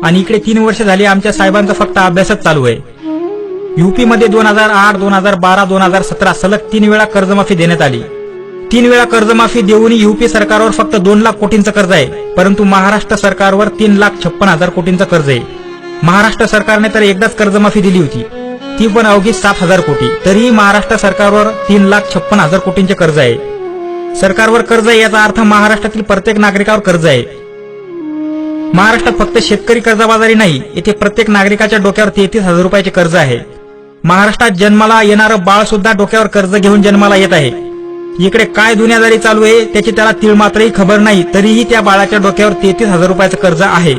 आणि इकडे 3 वर्ष झाली आमच्या साहेबांचा फक्त अभ्यासच चालू आहे। यूपी मध्ये 2008, 2012, 2017 सलग 3 वेळा कर्जमाफी देण्यात आली। 3 वेळा कर्जमाफी देऊनही यूपी सरकारवर फक्त 2 लाख कोटींचं कर्ज आहे, परंतु महाराष्ट्र सरकारवर 3,56,000 कोटींचं कर्ज आहे। महाराष्ट्र सरकारने तर एकदाच कर्जमाफी दिली होती, ती पण अवघी 7,000 कोटी। तरीही महाराष्ट्र सरकारवर 3,56,000 कोटींचे कर्ज आहे। सरकारवर कर्ज आहे याचा अर्थ महाराष्ट्रातील प्रत्येक नागरिकावर कर्ज आहे। महाराष्ट्रात फक्त शेतकरी कर्जबाजारी नाही, येथे प्रत्येक नागरिकाच्या डोक्यावर 33,000 रुपयाचे कर्ज आहे। महाराष्ट्रात जन्माला येणारं बाळ सुद्धा डोक्यावर कर्ज घेऊन जन्माला येत आहे। इकडे काय दुनियादारी चालू आहे त्याची त्याला तीळ मात्रही खबर नाही, तरीही त्या बाळाच्या डोक्यावर 33,000 रुपयाचं कर्ज आहे।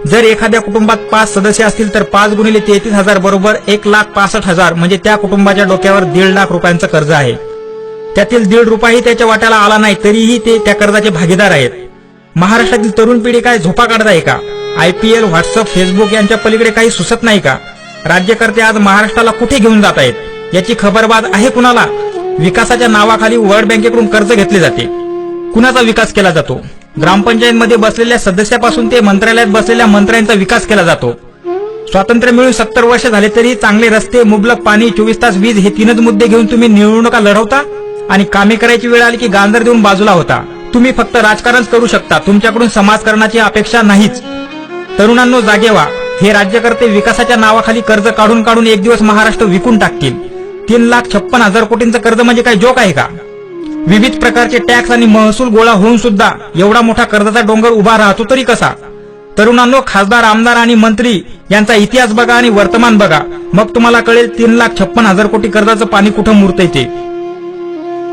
जर एखाद्या कुटुंबात 5 सदस्य असतील तर 5 गुणिले 33,000 बरोबर 1,65,000, म्हणजे त्या कुटुंबाच्या डोक्यावर 1.5 लाख रुपयांचं कर्ज आहे। त्यातील 1.5 रुपयाही त्याच्या वाट्याला आला नाही, तरीही ते त्या कर्जाचे भागीदार आहेत। महाराष्ट्रातील तरुण पिढी काय झोपा काढत आहे का? IPL, व्हॉट्सअप, फेसबुक यांच्या पलीकडे काही सुचत नाही का? राज्यकर्ते आज महाराष्ट्राला कुठे घेऊन जात आहेत याची खबरबाज आहे कुणाला? विकासाच्या नावाखाली वर्ल्ड बँकेकडून कर्ज घेतले जाते। कुणाचा विकास केला जातो? ग्रामपंचायतमध्ये बसलेल्या सदस्यापासून ते मंत्रालयात बसलेल्या मंत्र्यांचा विकास केला जातो। स्वातंत्र्य मिळून 70 वर्ष झाले तरी चांगले रस्ते, मुबलक पाणी, 24 तास वीज हे 3च मुद्दे घेऊन तुम्ही निवडणुका लढवता आणि कामे करायची वेळ आली की गांजर देऊन बाजूला होता। तुम्ही फक्त राजकारणच करू शकता, तुमच्याकडून समाजकारणाची अपेक्षा नाहीच। तरुणांनो जागे व्हा, हे राज्यकर्ते विकासाच्या नावाखाली कर्ज काढून काढून एक दिवस महाराष्ट्र विकून टाकतील। 3,56,000 कोटींचं कर्ज म्हणजे काय जोक आहे का? विविध प्रकारचे टॅक्स आणि महसूल गोळा होऊन सुद्धा एवढा मोठा कर्जाचा डोंगर उभा राहतो तरी कसा? तरुणांनो, खासदार, आमदार आणि मंत्री यांचा इतिहास बघा आणि वर्तमान बघा, मग तुम्हाला कळेल 3,56,000 कोटी कर्जाचं पाणी कुठं मुरतंय ते।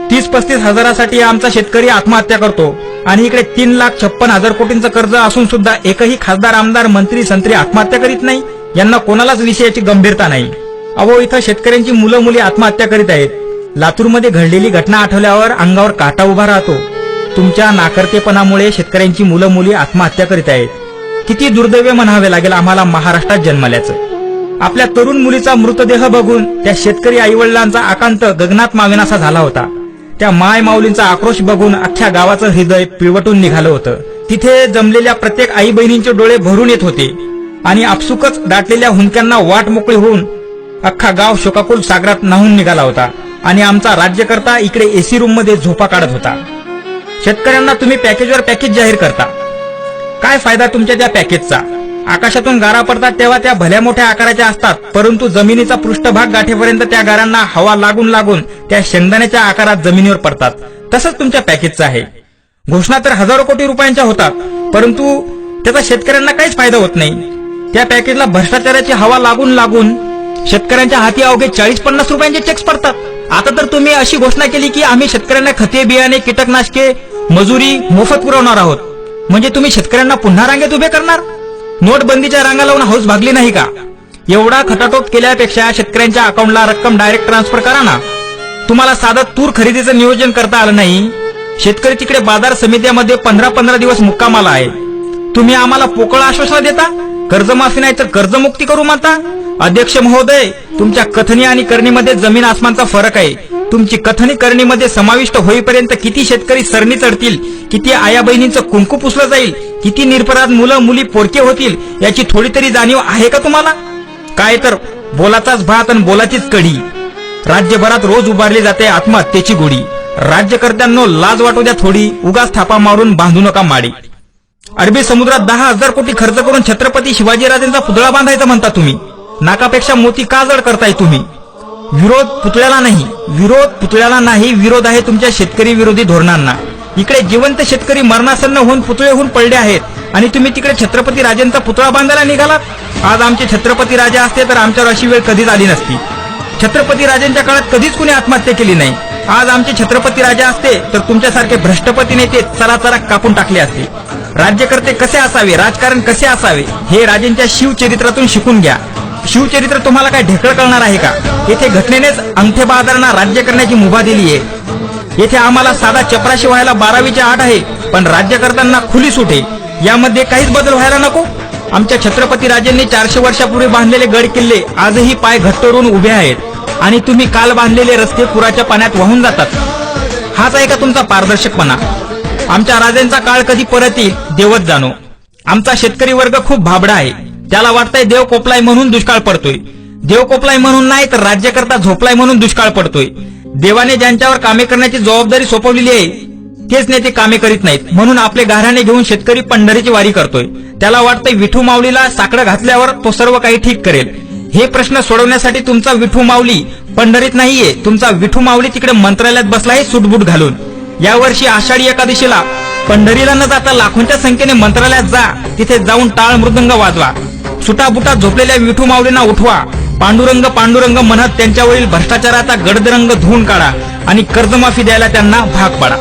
30-35 हजारासाठी आमचा शेतकरी आत्महत्या करतो आणि इकडे 3,56,000 कोटींचं कर्ज असून सुद्धा एकही खासदार, आमदार, मंत्री, संत्री आत्महत्या करीत नाही। यांना कोणालाच विषयाची गंभीरता नाही। अहो, इथं शेतकऱ्यांची मुलं मुली आत्महत्या करीत आहेत। लातूरमध्ये घडलेली घटना आठवल्यावर अंगावर काटा उभा राहतो। तुमच्या नाकर्तेपणामुळे शेतकऱ्यांची मुलं मुली आत्महत्या करीत आहेत। किती दुर्दैव म्हणावे लागेल आम्हाला महाराष्ट्रात जन्मल्याचं। आपल्या तरुण मुलीचा मृतदेह बघून त्या शेतकरी आईवडिलांचा आकांत गगनात मावेनासा झाला होता। त्या माय माऊलींचा आक्रोश बघून अख्ख्या गावाचं हृदय पिळवटून निघालं होतं। तिथे जमलेल्या प्रत्येक आई बहिणींचे डोळे भरून येत होते आणि आपसुकच दाटलेल्या हुंदक्यांना वाट मोकळी होऊन अख्खा गाव शोकाकुल सागरात न्हाऊन निघाला होता आणि आमचा राज्यकर्ता इकडे एसी रूम मध्ये झोपा काढत होता। शेतकऱ्यांना तुम्ही पॅकेजवर पॅकेज जाहीर करता, काय फायदा तुमच्या त्या पॅकेजचा? आकाशातून गारा पडतात तेव्हा त्या भल्या मोठ्या आकाराच्या असतात, परंतु जमिनीचा पृष्ठभाग गाठेपर्यंत त्या गारांना हवा लागून लागून त्या शेंगदाण्याच्या आकारात जमिनीवर पडतात। तसंच तुमच्या पॅकेजचं आहे। घोषणा तर हजारो कोटी रुपयांच्या होतात, परंतु त्याचा शेतकऱ्यांना काहीच फायदा होत नाही। त्या पॅकेजला भ्रष्टाचाराची हवा लागून लागून शेतकऱ्यांच्या हाती अवघे 40-50 रुपयांचे चेक्स पडतात। आता तर तुम्ही अशी घोषणा केली की आम्ही शेतकऱ्यांना खते, बियाणे, कीटकनाशके, मजुरी मोफत पुरवणार आहोत। म्हणजे तुम्ही शेतकऱ्यांना पुन्हा रांगेत उभे करणार? नोटबंदीच्या रांगा लावून हौस भागली नाही का? एवढा खटाटोप केल्यापेक्षा शेतकऱ्यांच्या अकाउंटला रक्कम डायरेक्ट ट्रान्सफर करा ना। तुम्हाला साधं तूर खरेदीचं नियोजन करता आलं नाही। शेतकरी तिकडे बाजार समित्यामध्ये 15-15 दिवस मुक्कामाला आहे। तुम्ही आम्हाला पोकळ आश्वासन देता, कर्जमाफी नाही तर कर्जमुक्ती करू म्हणता। अध्यक्ष महोदय, तुमच्या कथनी आणि करणीमध्ये जमीन आसमानचा फरक आहे। तुमची कथनी करणीमध्ये समाविष्ट होईपर्यंत किती शेतकरी सरणी चढतील, किती आया बहिणींचं कुंकू पुसलं जाईल, किती निरपराध मुलं मुली पोरके होतील याची थोडी तरी जाणीव आहे का तुम्हाला? काय तर बोलाचाच भात आणि बोलाचीच कढी। राज्यभरात रोज उभारली जाते आत्महत्येची गोडी। राज्यकर्त्यांनो, लाज वाटू द्या थोडी, उगाच थापा मारून बांधू नका माडी। अरबी समुद्रात 10,000 कोटी खर्च करून छत्रपती शिवाजीराजेंचा पुतळा बांधायचा म्हणता तुम्ही। नाकापेक्षा मोती का जड करताय तुम्ही? विरोध पुतळ्याला नाही, विरोध आहे तुमच्या शेतकरी विरोधी धोरणांना। इकडे जिवंत शेतकरी मरणासन्न होऊन पुतळे होऊन पडले आहेत आणि तुम्ही तिकडे छत्रपती राजेंचा पुतळा बांधायला निघालात। आज आमचे छत्रपती राजे असते तर आमच्यावर अशी वेळ कधीच आली नसती। छत्रपती राजेंच्या काळात कधीच कुणी आत्महत्या केली नाही। आज आमचे छत्रपती राजे असते तर तुमच्यासारखे भ्रष्टपती नेते चराचरा कापून टाकले असते। राज्यकर्ते कसे असावे, राजकारण कसे असावे हे राजेंच्या शिवचरित्रातून शिकून घ्या। शिवचरित्र तुम्हाला काय ढेकळ कळणार आहे का? येथे घटनेनेच अंगठे बहादरांना राज्य करण्याची मुभा दिली आहे। येथे आम्हाला साधा चपराशी व्हायला 12वीच्या 8 आहे, पण राज्यकर्त्यांना खुली सूट आहे। यामध्ये काहीच बदल व्हायला नको। आमच्या छत्रपती राजांनी 400 वर्षापूर्वी बांधलेले गड किल्ले आजही पाय घट्ट करून उभे आहेत आणि तुम्ही काल बांधलेले रस्ते पुराच्या पाण्यात वाहून जातात। हाच आहे का तुमचा पारदर्शकपणा? आमच्या राजांचा काळ कधी परत येईल देवच जाणो। आमचा शेतकरी वर्ग खूप भाबडा आहे। त्याला वाटतंय देव कोपलाय म्हणून दुष्काळ पडतोय. देव कोपलाय म्हणून नाही तर राज्यकर्ता झोपलाय म्हणून दुष्काळ पडतोय. देवाने ज्यांच्यावर कामे करण्याची जबाबदारी सोपवलेली आहे तेच नेते कामे करीत नाहीत, म्हणून आपले गाऱ्हाणे घेऊन शेतकरी पंढरीची वारी करतोय. त्याला वाटतंय विठू माऊलीला साकडं घातल्यावर तो सर्व काही ठीक करेल. हे प्रश्न सोडवण्यासाठी तुमचा विठू माऊली पंढरीत नाहीये, तुमचा विठू माऊली तिकडे मंत्रालयात बसलाय सूटबूट घालून. यावर्षी आषाढी एकादशीला पंढरीला न जाता लाखोंच्या संख्येने मंत्रालयात जा, तिथे जाऊन टाळ मृदंग वाजवा. सुटाबुटात झोपलेल्या विठू माऊलींना उठवा. पांडुरंग पांडुरंग म्हणत त्यांच्यावरील भ्रष्टाचाराचा गडदरंग धुवून काढा आणि कर्जमाफी द्यायला त्यांना भाग पाडा.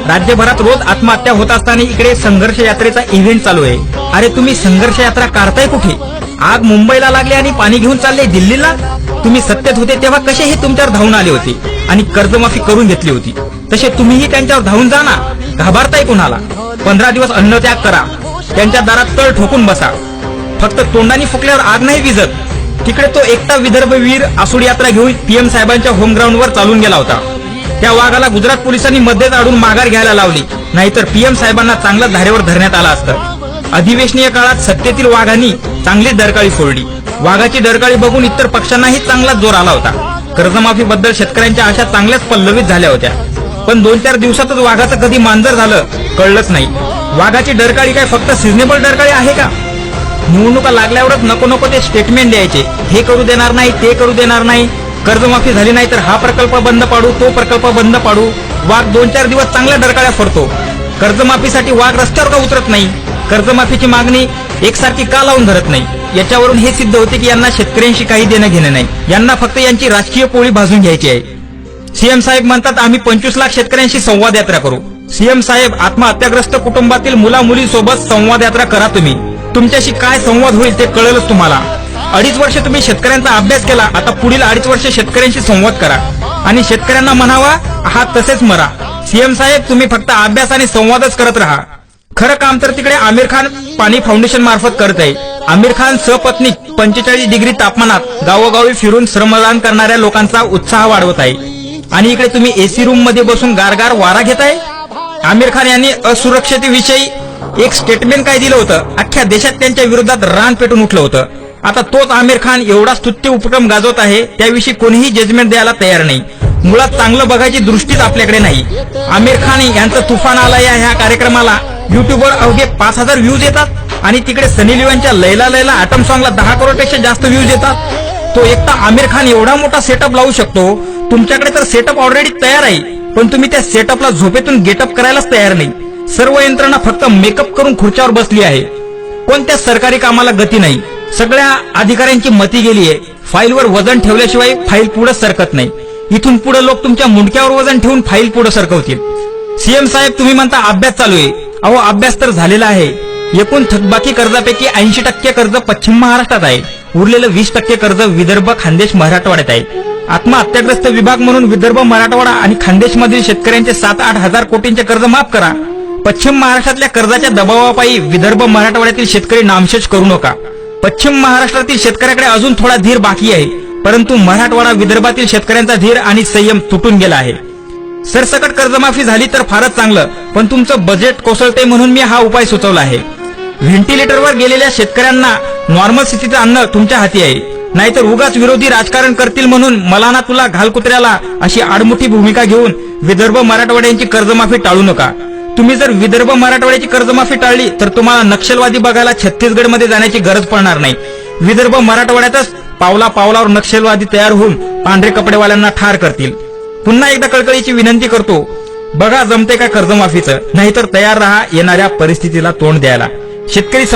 राज्यभरात रोज आत्महत्या होत असताना इकडे संघर्ष यात्रेचा इव्हेंट चालू आहे. अरे तुम्ही संघर्ष यात्रा काढताय कुठे? आग मुंबईला लागली आणि पाणी घेऊन चालले दिल्लीला. तुम्ही सत्तेत होते तेव्हा कसे हे तुमच्यावर धावून आले होते आणि कर्जमाफी करून घेतली होती, तसे तुम्हीही त्यांच्यावर धावून जा ना. घाबरताय कुणाला? 15 दिवस अन्नत्याग करा, त्यांच्या दारात तळ ठोकून बसा. फक्त तोंडाने फुकल्यावर आग नाही विझत. तिकडे तो एकटा विदर्भ वीर आसूड यात्रा घेऊन पीएम साहेबांच्या होमग्राऊंडवर चालून गेला होता. त्या वाघाला गुजरात पोलिसांनी मध्येच अडून माघार घ्यायला लावली, नाहीतर पीएम साहेबांना चांगलं धारेवर धरण्यात आलं असतं. अधिवेशनीय काळात सत्तेतील वाघांनी चांगली डरकाळी फोडली. वाघाची डरकाळी बघून इतर पक्षांनाही चांगला जोर आला होता. कर्जमाफीबद्दल शेतकऱ्यांच्या आशा चांगल्याच पल्लवित झाल्या होत्या, पण 2-4 दिवसातच वाघाचं कधी मांजर झालं कळलंच नाही. वाघाची डरकाळी काय फक्त सिजनेबल डरकाळी आहे का? निवडणुका लागल्यावरच नको नको ते स्टेटमेंट द्यायचे, हे करू देणार नाही, ते करू देणार नाही. कर्जमाफी झाली नाही तर हा प्रकल्प बंद पाडू, तो प्रकल्प बंद पाडू. वाघ 2-4 दिवस चांगल्या डरकाळ्या फोडतो. कर्जमाफीसाठी वाघ रस्त्यावर का उतरत नाही? कर्जमाफीची मागणी एकसारखी का लावून धरत नाही? याच्यावरून हे सिद्ध होते की यांना शेतकऱ्यांशी काही देणं घेणं नाही. यांना फक्त यांची राजकीय पोळी भाजून घ्यायची आहे. सीएम साहेब म्हणतात आम्ही 25 लाख शेतकऱ्यांशी संवाद यात्रा करू. सीएम साहेब, आत्महत्याग्रस्त कुटुंबातील मुला मुलींसोबत संवाद यात्रा करा. तुमच्याशी काय संवाद होईल ते कळेलच तुम्हाला. 2.5 वर्ष तुम्ही शेतकऱ्यांचा अभ्यास केला, आता पुढील 2.5 वर्ष शेतकऱ्यांशी संवाद करा आणि शेतकऱ्यांना म्हणावा आहात तसेच मरा. सीएम साहेब, तुम्ही फक्त अभ्यास आणि संवादच करत राहा. खरं काम तर तिकडे आमिर खान पाणी फाउंडेशन मार्फत करत आहे. आमिर खान सपत्नीक 45 डिग्री तापमानात गावोगावी फिरून श्रमदान करणाऱ्या लोकांचा उत्साह वाढवत आहे आणि इकडे तुम्ही एसी रूम मध्ये बसून गारगार वारा घेताय. आमिर खान यांनी असुरक्षतेविषयी एक स्टेटमेंट काय दिलं होतं, अख्ख्या देशात त्यांच्या विरोधात रान पेटून उठलं होतं. आता तोच आमिर खान एवढा स्तुत्य उपक्रम गाजवत आहे, त्याविषयी कोणीही जजमेंट द्यायला तयार नाही. मुळात चांगलं बघायची दृष्टीच आपल्याकडे नाही. आमिर खान यांचं तुफान आला या ह्या कार्यक्रमाला युट्यूबवर अवघे 5000 व्ह्यूज येतात आणि तिकडे सनी लिओनच्या लैला लैला ॲटम सॉंगला 10 करोडपेक्षा जास्त व्ह्यूज येतात. तो एकटा आमिर खान एवढा मोठा सेटअप लावू शकतो. तुमच्याकडे तर सेटअप ऑलरेडी तयार आहे, पण तुम्ही त्या सेटअपला झोपेतून गेटअप करायलाच तयार नाही. सर्व यंत्रणा फक्त मेकअप करून खुर्च्यावर बसली आहे. कोणत्या सरकारी कामाला गती नाही. सगळ्या अधिकाऱ्यांची मती गेली आहे. फाईलवर वजन ठेवल्याशिवाय फाईल पुढे सरकत नाही. इथून पुढे लोक तुमच्या मुंडक्यावर वजन ठेवून फाईल पुढे सरकवतील. सीएम साहेब, तुम्ही म्हणता अभ्यास चालू आहे. अहो, अभ्यास तर झालेला आहे. एकूण थकबाकी कर्जापैकी 80% कर्ज पश्चिम महाराष्ट्रात आहे. उरलेलं 20% कर्ज विदर्भ, खानदेश, मराठवाड्यात आहे. आत्महत्याग्रस्त विभाग म्हणून विदर्भ, मराठवाडा आणि खानदेश मधील शेतकऱ्यांचे 7-8 हजार कोटींचे कर्ज माफ करा. पश्चिम महाराष्ट्रातल्या कर्जाच्या दबावापायी विदर्भ, मराठवाड्यातील शेतकरी नामशेष करू नका. पश्चिम महाराष्ट्रातील शेतकऱ्याकडे अजून थोडा धीर बाकी आहे, परंतु मराठवाडा, विदर्भातील शेतकऱ्यांचा धीर आणि संयम तुटून गेला आहे. सरसकट कर्जमाफी झाली तर फारच चांगलं, पण तुमचं बजेट कोसळते म्हणून मी हा उपाय सुचवला आहे. व्हेंटिलेटरवर गेलेल्या शेतकऱ्यांना नॉर्मल स्थितीचं अन्न तुमच्या हाती आहे. नाहीतर उगाच विरोधी राजकारण करतील म्हणून मला ना तुला घाल कुत्र्याला अशी आडमुठी भूमिका घेऊन विदर्भ, मराठवाड्यांची कर्जमाफी टाळू नका. तुम्ही जर विदर्भ, मराठवाड्याची कर्जमाफी टाळली तर तुम्हाला नक्षलवादी बघायला छत्तीसगडमध्ये जाण्याची गरज पडणार नाही. विदर्भ, मराठवाड्यातच पावला पावलावर नक्षलवादी तयार होऊन पांढरे कपडेवाल्यांना ठार करतील. पुन्हा एकदा कळकळीची विनंती करतो, बघा जमते का कर्जमाफीचं, नाहीतर तयार राहा येणाऱ्या परिस्थितीला तोंड द्यायला. शेतकरी